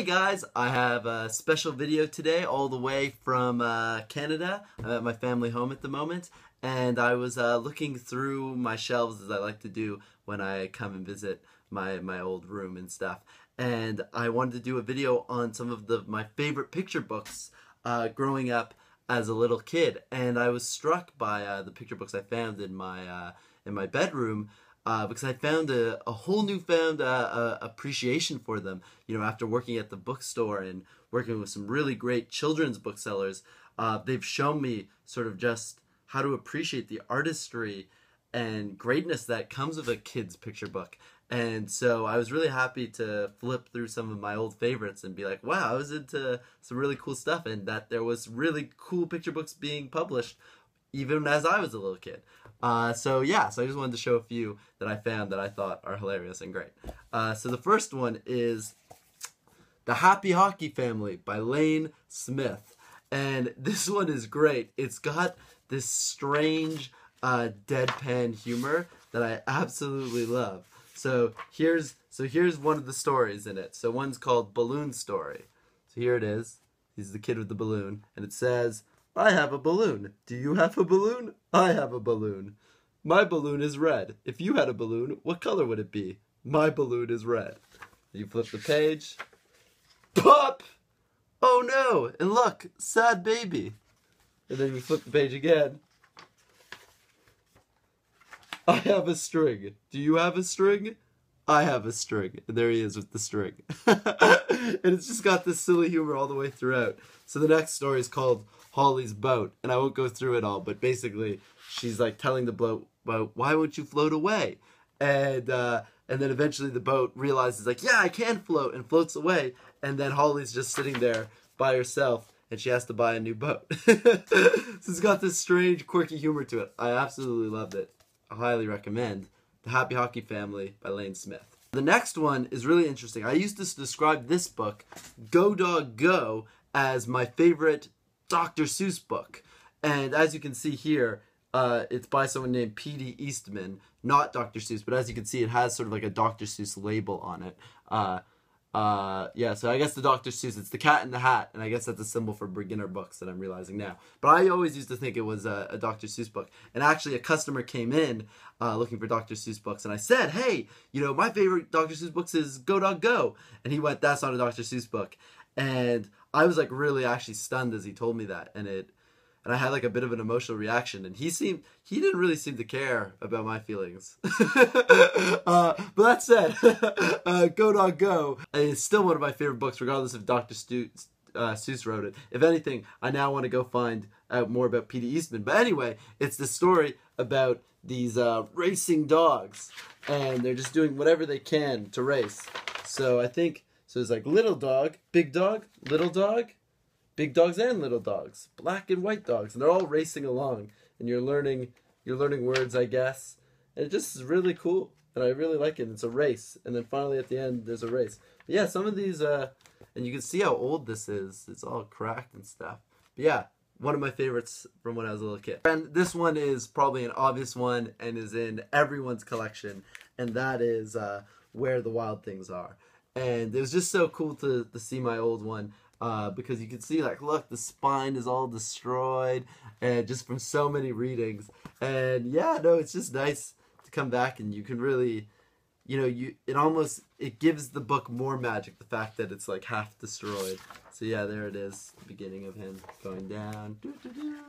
guys, I have a special video today all the way from Canada. I'm at my family home at the moment, and I was looking through my shelves as I like to do when I come and visit my old room and stuff. And I wanted to do a video on some of my favorite picture books growing up as a little kid. And I was struck by the picture books I found in my bedroom. Because I found a whole newfound appreciation for them, after working at the bookstore and working with some really great children's booksellers. They've shown me sort of just how to appreciate the artistry and greatness that comes with a kid's picture book. And so I was really happy to flip through some of my old favorites and be like, wow, I was into some really cool stuff, and that there was really cool picture books being published even as I was a little kid. So I just wanted to show a few that I found that I thought are hilarious and great. So the first one is The Happy Hockey Family by Lane Smith. And this one is great. It's got this strange deadpan humor that I absolutely love. So here's one of the stories in it. So one's called Balloon Story. So here it is. He's the kid with the balloon, and it says, I have a balloon. Do you have a balloon? I have a balloon. My balloon is red. If you had a balloon, what color would it be? My balloon is red. You flip the page. Pop! Oh no! And look, sad baby. And then you flip the page again. I have a string. Do you have a string? I have a string. And there he is with the string. And it's just got this silly humor all the way throughout. So the next story is called Holly's Boat, and I won't go through it all, but basically she's like telling the boat about, why won't you float away? And then eventually the boat realizes, like, yeah, I can float, and floats away. And then Holly's just sitting there by herself, and she has to buy a new boat. So it's got this strange, quirky humor to it. I absolutely loved it. I highly recommend The Happy Hockey Family by Lane Smith. The next one is really interesting. I used to describe this book, Go Dog Go, as my favorite Dr. Seuss book. And as you can see here, it's by someone named P.D. Eastman, not Dr. Seuss, but as you can see, it has sort of like a Dr. Seuss label on it. So I guess the Dr. Seuss, it's the Cat in the Hat, and I guess that's a symbol for beginner books that I'm realizing now. But I always used to think it was a Dr. Seuss book. And actually a customer came in looking for Dr. Seuss books, and I said, hey, my favorite Dr. Seuss books is Go Dog Go. And he went, that's not a Dr. Seuss book. And I was like really actually stunned as he told me that, and I had like a bit of an emotional reaction, and he didn't really seem to care about my feelings. But that said, Go Dog Go is still one of my favorite books, regardless if Dr. Seuss wrote it. If anything, I now want to go find out more about P.D. Eastman. But anyway, it's the story about these racing dogs, and they're just doing whatever they can to race. So it's like little dog, big dog, little dog, big dogs and little dogs, black and white dogs, and they're all racing along, and you're learning words, I guess, and it just is really cool, and I really like it. It's a race, and then finally at the end there's a race. But yeah, some of these, and you can see how old this is. It's all cracked and stuff. But yeah, one of my favorites from when I was a little kid. And this one is probably an obvious one and is in everyone's collection, and that is Where the Wild Things Are. And it was just so cool to see my old one, because you can see, like, look, the spine is all destroyed, and just from so many readings. And yeah, no, it's just nice to come back, and you can really, it gives the book more magic, the fact that it's like half destroyed. So yeah, there it is, the beginning of him going down,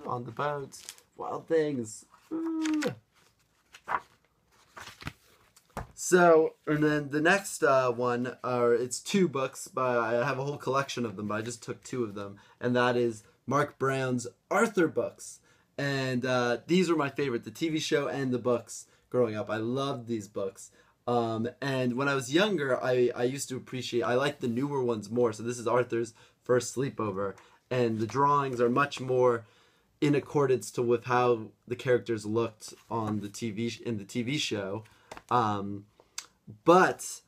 on the boats, wild things. Ooh. So, and then the next one, it's two books, but I have a whole collection of them, but I just took two of them, and that is Mark Brown's Arthur books. And these were my favorite, the TV show and the books growing up. I loved these books. And when I was younger, I used to appreciate, I liked the newer ones more. So this is Arthur's First Sleepover, and the drawings are much more in accordance with how the characters looked on the TV show. But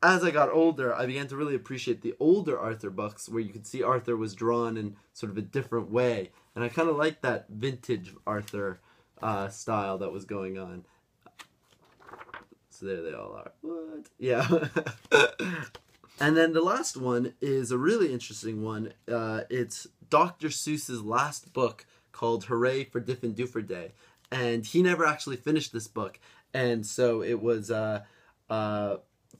as I got older, I began to really appreciate the older Arthur books, where you could see Arthur was drawn in sort of a different way. And I kind of liked that vintage Arthur style that was going on. So there they all are. What? Yeah. And then the last one is a really interesting one. It's Dr. Seuss's last book called Hooray for Diffin' Doofer Day. And he never actually finished this book. And so it was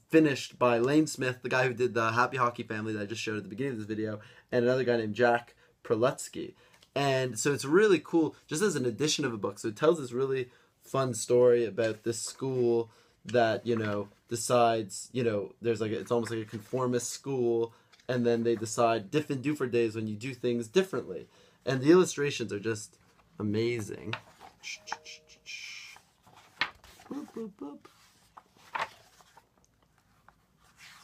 finished by Lane Smith, the guy who did the Happy Hockey Family that I just showed at the beginning of this video, and another guy named Jack Prelutsky. And so it's really cool, just as an addition of a book. So it tells this really fun story about this school that, you know, decides, you know, there's like it's almost like a conformist school, and then they decide Diffin' Doofer Days when you do things differently. And the illustrations are just amazing. Boop, boop, boop.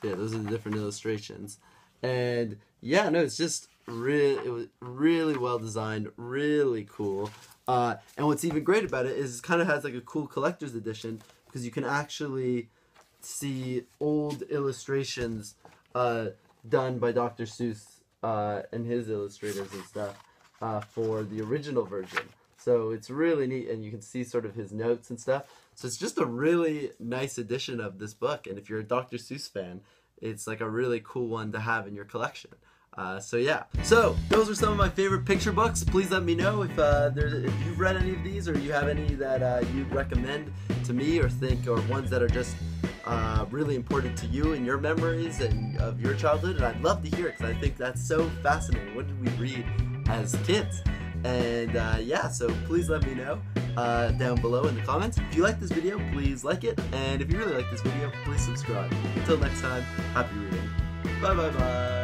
Yeah, those are the different illustrations. And yeah, no, it's just it was really well designed, really cool. And what's even great about it is it kind of has like a cool collector's edition, because you can actually see old illustrations done by Dr. Seuss and his illustrators and stuff for the original version. So it's really neat, and you can see sort of his notes and stuff. So it's just a really nice edition of this book, and if you're a Dr. Seuss fan, it's like a really cool one to have in your collection. So yeah. So those are some of my favorite picture books. Please let me know if you've read any of these, or you have any that you'd recommend to me, or think, or ones that are just really important to you in your memories and of your childhood. And I'd love to hear it, because I think that's so fascinating. What did we read as kids? And yeah, so please let me know down below in the comments. If you like this video, please like it, and if you really like this video, please subscribe. Until next time, happy reading. Bye bye bye.